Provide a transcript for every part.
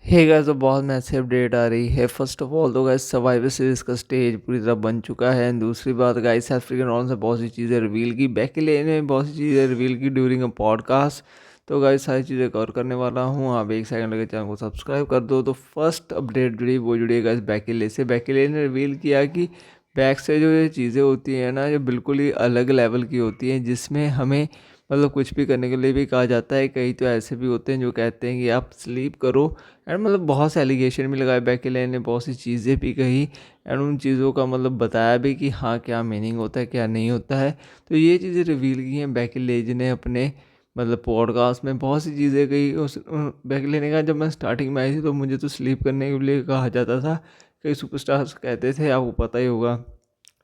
Hey guys, तो बहुत Massey update आ रही है। फर्स्ट ऑफ ऑल तो गाइस सर्वाइवर सीरीज का स्टेज पूरी तरह बन चुका है। एंड दूसरी बात गाइस, अफ्रीकन रॉन से बहुत सी चीज़ें रिवील की, बैकी लेन ने बहुत सी चीज़ें रिवील की ड्यूरिंग अ पॉडकास्ट। तो गाइस सारी चीज़ें कवर करने वाला हूँ। आप एक सेकंड लगे चैनल को सब्सक्राइब कर दो। तो फर्स्ट अपडेट जुड़ी है गाइस बैकी ले से। बैकी ले ने रिवील किया कि बैक से जो ये चीज़ें होती हैं ना, जो बिल्कुल ही अलग लेवल की होती हैं, जिसमें हमें कुछ भी करने के लिए भी कहा जाता है। कई तो ऐसे भी होते हैं जो कहते हैं कि आप स्लीप करो। एंड बहुत से एलिगेशन भी लगाए बैकी लेन ने, बहुत सी चीज़ें भी कही। एंड उन चीज़ों का बताया भी कि हाँ क्या मीनिंग होता है क्या नहीं होता है। तो ये चीज़ें रिवील की हैं बैकी लेज ने अपने पॉडकास्ट में। बहुत सी चीज़ें कही उस बैकी लेने का। जब मैं स्टार्टिंग में आई थी तो मुझे तो स्लीप करने के लिए कहा जाता था। कई सुपरस्टार्स कहते थे, आपको पता ही होगा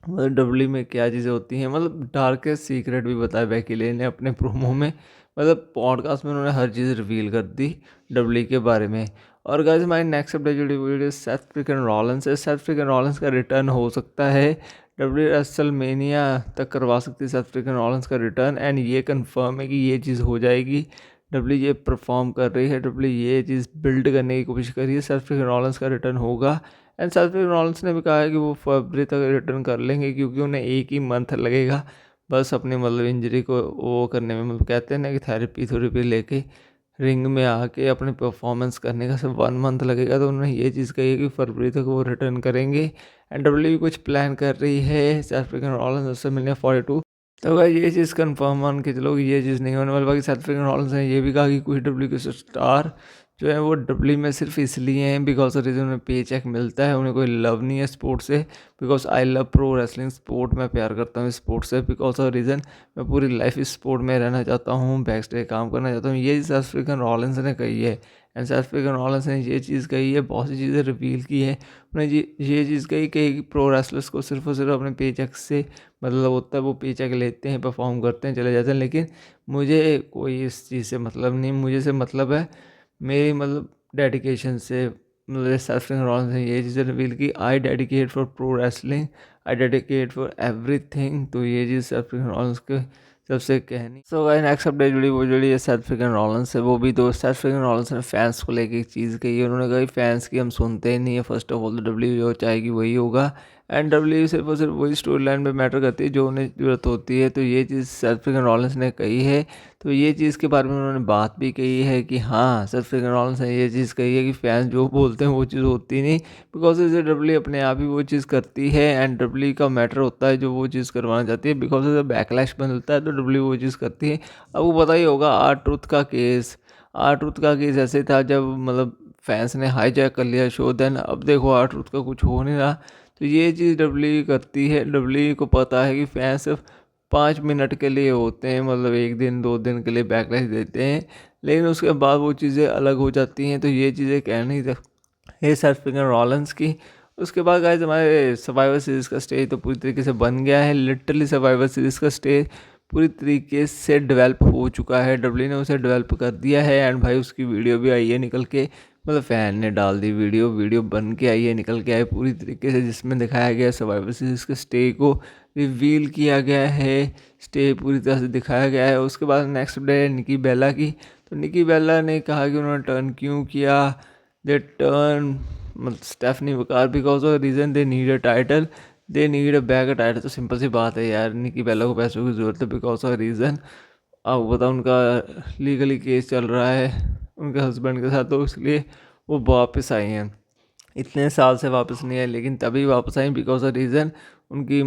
डब्ल्यू में क्या चीज़ें होती हैं। डार्केस्ट सीक्रेट भी बताया बैकी ले ने अपने प्रोमो में। पॉडकास्ट में उन्होंने हर चीज़ रिवील कर दी डब्ल्यू के बारे में। और गाइस हमारी नेक्स्ट अपडेट जुड़ी हुई है सेथ फ्रीकन रॉलिंस से। सेथ फ्रीकन रॉलिंस का रिटर्न हो सकता है। डब्ल्यू रेसलमेनिया तक करवा सकती है सेथ फ्रीकन रॉलिंस का रिटर्न। एंड ये कंफर्म है कि ये चीज़ हो जाएगी। डब्ल्यू ये परफॉर्म कर रही है, डब्ल्यू ये चीज़ बिल्ड करने की कोशिश कर रही है। सेथ फ्रीकन रॉलिंस का रिटर्न होगा। एंड सेथ रॉलिंस ने भी कहा है कि वो फरवरी तक रिटर्न कर लेंगे, क्योंकि उन्हें एक ही मंथ लगेगा बस अपनी इंजरी को वो करने में। कहते हैं ना कि थेरेपी लेके रिंग में आके अपने परफॉर्मेंस करने का सिर्फ 1 मंथ लगेगा। तो उन्होंने ये चीज़ कही है कि फरवरी तक वो रिटर्न करेंगे। एंड डब्ल्यू भी कुछ प्लान कर रही है साउथ अफ्रीकन रॉलिंस से मिलने 42। तो भाई ये चीज़ कंफर्म मान के चलो कि ये चीज़ नहीं होने वाली। बाकी साउथ अफ्रीकन रॉलिंस ने ये भी कहा कि कुछ डब्ल्यू के स्टार जो है वो डब्ल्यू में सिर्फ इसलिए हैं बिकॉज ऑफ रीज़न उन्हें पे चेक मिलता है। उन्हें कोई लव नहीं है स्पोर्ट से। Because I love pro wrestling sport, मैं प्यार करता हूँ स्पोर्ट से। बिकॉज ऑफ रीज़न मैं पूरी लाइफ इस स्पोर्ट में रहना चाहता हूँ, बैक स्टेज काम करना चाहता हूँ। ये साउथ अफ्रीकन रॉलिंस ने कही है। एंड साउथ अफ्रीकन रॉलिंस ने ये चीज़ कही है, बहुत सी चीज़ें रिवील की है। उन्हें ये चीज़ कही कि प्रो रेसलर्स को सिर्फ और सिर्फ अपने पे चेक से होता है। वो पे चेक लेते हैं, परफॉर्म करते हैं, चले जाते हैं। लेकिन मुझे कोई इस चीज़ से मतलब नहीं, मुझे से मतलब है मेरी डेडिकेशन से। सेल्फ रॉन्स ने ये चीज़ें रिवील की, आई dedicate for pro wrestling, I dedicate for everything. तो ये चीज़ सेल्फ रॉन्स के सबसे कहनी। सो गाइस नेक्स्ट अपडेट जुड़ी है सेथ फ्रीकन रॉलिंस से। वो भी तो सेथ फ्रीकन रॉलिंस ने फैंस को लेके एक चीज़ कही है। उन्होंने कहा फैंस की हम सुनते ही नहीं है। फर्स्ट ऑफ ऑल तो डब्ल्यू जो चाहेगी वही होगा। एंड डब्ल्यू सिर्फ और सिर्फ वही स्टोरी लाइन पर मैटर करती है जो उन्हें ज़रूरत होती है। तो ये चीज़ सेथ फ्रीकन रॉलिंस ने कही है। तो ये चीज़ के बारे में उन्होंने बात भी कही है कि हाँ सेथ फ्रीकन रॉलिंस ने ये चीज़ कही है कि फैंस जो बोलते हैं वो चीज़ होती नहीं। बिकॉज इसे डब्ल्यू अपने आप ही वो चीज़ करती है। एंड डब्ल्यू का मैटर होता है जो वो चीज़ करवाना चाहती है। बिकॉज इसे बैकलैश मिलता है तो डब्ल्यू वो चीज़ करती है। अब वो पता ही होगा आर ट्रुथ का केस। आर ट्रुथ का केस ऐसे था जब फैंस ने हाईजैक कर लिया शो। देन अब देखो आर ट्रुथ का कुछ हो नहीं रहा। तो ये चीज़ डब्ल्यू करती है। डब्ल्यू को पता है कि फैंस सिर्फ 5 मिनट के लिए होते हैं, 1 दिन 2 दिन के लिए बैकलैश देते हैं। लेकिन उसके बाद वो चीज़ें अलग हो जाती हैं। तो ये चीज़ें कह नहीं सकते ये सेथ फ्रीकन रॉलिंस की। उसके बाद गाइस हमारे सर्वाइवर सीरीज़ का स्टेज तो पूरी तरीके से बन गया है। लिटरली सर्वाइवर सीरीज़ का स्टेज पूरी तरीके से डेवलप हो चुका है। डब्ल्यू ने उसे डेवलप कर दिया है। एंड भाई उसकी वीडियो भी आई है निकल के। फ़ैन ने डाल दी वीडियो, वीडियो बन के आई है, निकल के आई पूरी तरीके से, जिसमें दिखाया गया सर्वाइवर सीरीज़ के स्टे को रिवील किया गया है। स्टे पूरी तरह से दिखाया गया है। उसके बाद नेक्स्ट डे निकी बेला की। तो निकी बेला ने कहा कि उन्होंने टर्न क्यों किया। They turn Stephanie Waqar because of reason they need a title, they need a back a title. तो सिंपल सी बात है यार, निकी बेला को पैसों की ज़रूरत है बिकॉज ऑफ रीज़न। अब बताओ उनका लीगली केस चल रहा है उनके हस्बैंड के साथ, तो इसलिए वो वापस आई हैं। इतने साल से वापस नहीं आए लेकिन तभी वापस आई बिकॉज ऑफ रीज़न उनकी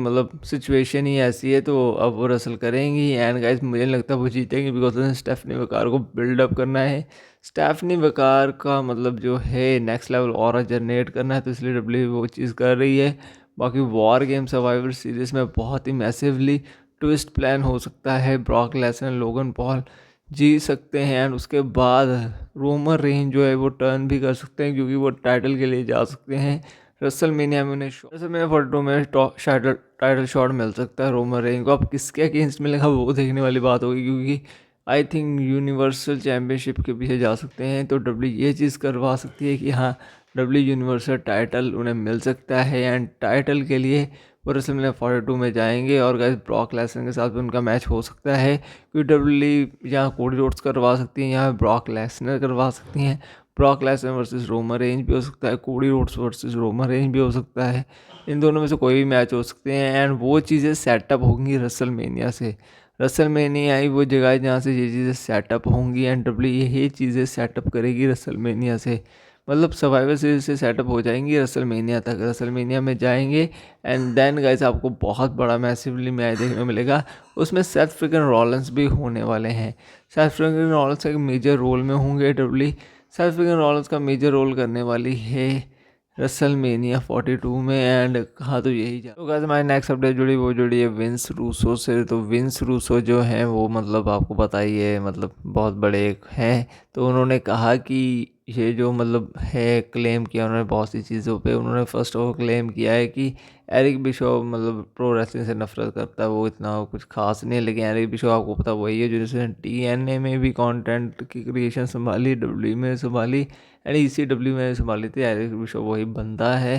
सिचुएशन ही ऐसी है। तो अब वो रसल करेंगी। एंड गाइस मुझे नहीं लगता वो जीतेंगी बिकॉज उन्हें स्टेफनी वकार को बिल्डअप करना है। स्टेफनी वकार का जो है नेक्स्ट लेवल और जनरेट करना है। तो इसलिए डब्ल्यू वो चीज़ कर रही है। बाकी वॉर गेम सर्वाइवर सीरीज़ में बहुत ही मैसिवली ट्विस्ट प्लान हो सकता है। ब्रॉक लेसनर लोगन पॉल जी सकते हैं। एंड उसके बाद रोमन रेंज जो है वो टर्न भी कर सकते हैं, क्योंकि वो टाइटल के लिए जा सकते हैं। रेसलमेनिया में उन्हें रेसलमेनिया 42 में टाइटल शॉट मिल सकता है रोमन रेंज को। अब किसके अगेंस्ट मिलेगा वो देखने वाली बात होगी, क्योंकि आई थिंक यूनिवर्सल चैम्पियनशिप के पीछे जा सकते हैं। तो डब्ल्यू ये चीज़ करवा सकती है कि हाँ डब्ल्यू यूनिवर्सल टाइटल उन्हें मिल सकता है। एंड टाइटल के लिए वो रेसलमेनिया 42 में जाएंगे। और गाइस ब्रॉक लेसनर के साथ भी उनका मैच हो सकता है, क्योंकि डब्ल्यू यहाँ कोडी रोड्स करवा सकती हैं, यहाँ ब्रॉक लेसनर करवा सकती हैं। Brock Lesnar versus Roman Reigns भी हो सकता है, Cody Rhodes versus Roman Reigns भी हो सकता है। इन दोनों में से कोई भी मैच हो सकते हैं एंड वो चीज़ें सेटअप होंगी रसलमेनिया से। रसलमेनिया ही वो जगह है जहाँ से ये चीज़ें सेटअप होंगी एंड डब्ल्यू यही चीज़ें सेटअप करेगी रसलमेनिया से। मतलब सर्वाइवर सीरीज से सेटअप हो जाएंगी रसलमेनिया तक, रसलमेनिया में जाएंगे एंड देन गाइस आपको बहुत बड़ा मैसिवली मैच देखने को मिलेगा। उसमें सेथ फ्रीकिंग रॉलिंस भी होने वाले हैं। सेथ फ्रीकिंग रॉलिंस एक मेजर रोल में होंगे डब्ल्यू। सेथ फ्रीकिंग रॉलिंस का मेजर रोल करने वाली है रसलमेनिया 42 में एंड कहा तो यही जा। तो गाइस हमारी नेक्स्ट अपडेट जुड़ी है विंस रूसो से। तो विंस रूसो जो हैं वो मतलब आपको पता ही है मतलब बहुत बड़े हैं। तो उन्होंने कहा कि ये जो मतलब है क्लेम किया उन्होंने बहुत सी चीज़ों पे। उन्होंने फर्स्ट ऑफ ऑल क्लेम किया है कि एरिक बिशॉप मतलब प्रो रेसलिंग से नफरत करता है, वो इतना कुछ खास नहीं है। लेकिन एरिक बिशॉप आपको पता वही है जो जिसने TNA में भी कंटेंट की क्रिएशन संभाली, डब्ल्यू में संभाली एंड ECW में संभाली थी। एरिक बिशॉप वही बंदा है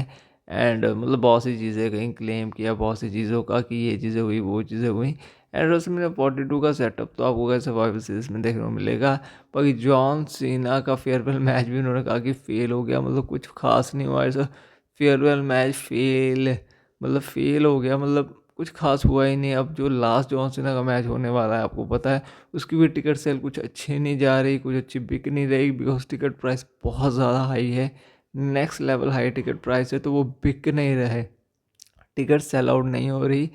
एंड मतलब बहुत सी चीज़ें कहीं क्लेम किया बहुत सी चीज़ों का कि ये चीज़ें हुई वो चीज़ें हुई। एंड रेसलमेनिया 42 का सेटअप तो आपको कैसे सर्वाइवर सीरीज में देखने को मिलेगा। बाकी जॉन सीना का फेयरवेल मैच भी उन्होंने कहा कि फेल हो गया, मतलब कुछ खास नहीं हुआ ऐसा। फेयरवेल मैच फेल हो गया, मतलब कुछ खास हुआ ही नहीं। अब जो लास्ट जॉन सीना का मैच होने वाला है आपको पता है उसकी भी टिकट सेल कुछ अच्छी नहीं जा रही, कुछ अच्छी बिक नहीं रही बिकॉज टिकट प्राइस बहुत ज़्यादा हाई है। Next level high ticket price है तो वो बिक नहीं रहे, टिकट सेल आउट नहीं हो रही।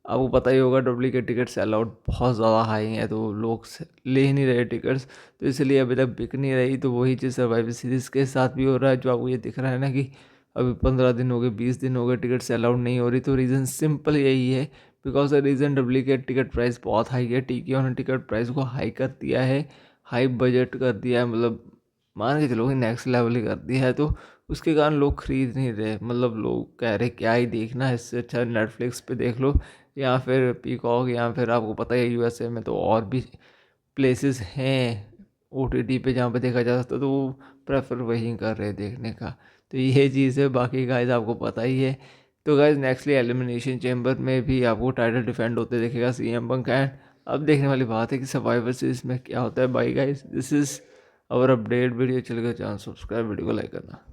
आपको पता ही होगा डब्ल्यू के टिकट सेल आउट बहुत ज़्यादा हाई हैं तो लोग ले ही नहीं रहे टिकट्स, तो इसलिए अभी तक बिक नहीं रही। तो वही चीज़ सर्वाइवर सीरीज़ के साथ भी हो रहा है जो आपको ये दिख रहा है ना कि अभी 15 दिन हो गए 20 दिन हो गए टिकट सेल आउट नहीं हो रही। तो रीज़न सिंपल यही है बिकॉज द रीज़न डब्ल्यू के टिकट प्राइस बहुत हाई है। TKO ने टिकट प्राइस को हाई कर दिया है, हाई बजट कर दिया है, मतलब मान के चलो कि नेक्स्ट लेवल ही कर दिया है। तो उसके कारण लोग खरीद नहीं रहे, मतलब लोग कह रहे क्या ही देखना है, इससे अच्छा नेटफ्लिक्स पे देख लो या फिर पीकॉक या फिर आपको पता है USA में तो और भी प्लेसेस हैं OTT पे जहाँ पे देखा जा सकता है, तो वो प्रेफर वही कर रहे हैं देखने का। तो ये चीज़ है, बाकी गाइज आपको पता ही है। तो गाइज नेक्स्टली एलिमिनेशन चैम्बर में भी आपको टाइटल डिफेंड होते देखेगा CM पंक एंड अब देखने वाली बात है कि सर्वाइवर सीरीज में क्या होता है। बाई गाइज, दिस इज़ और अपडेट वीडियो चलेगा, चैनल सब्सक्राइब, वीडियो को लाइक करना।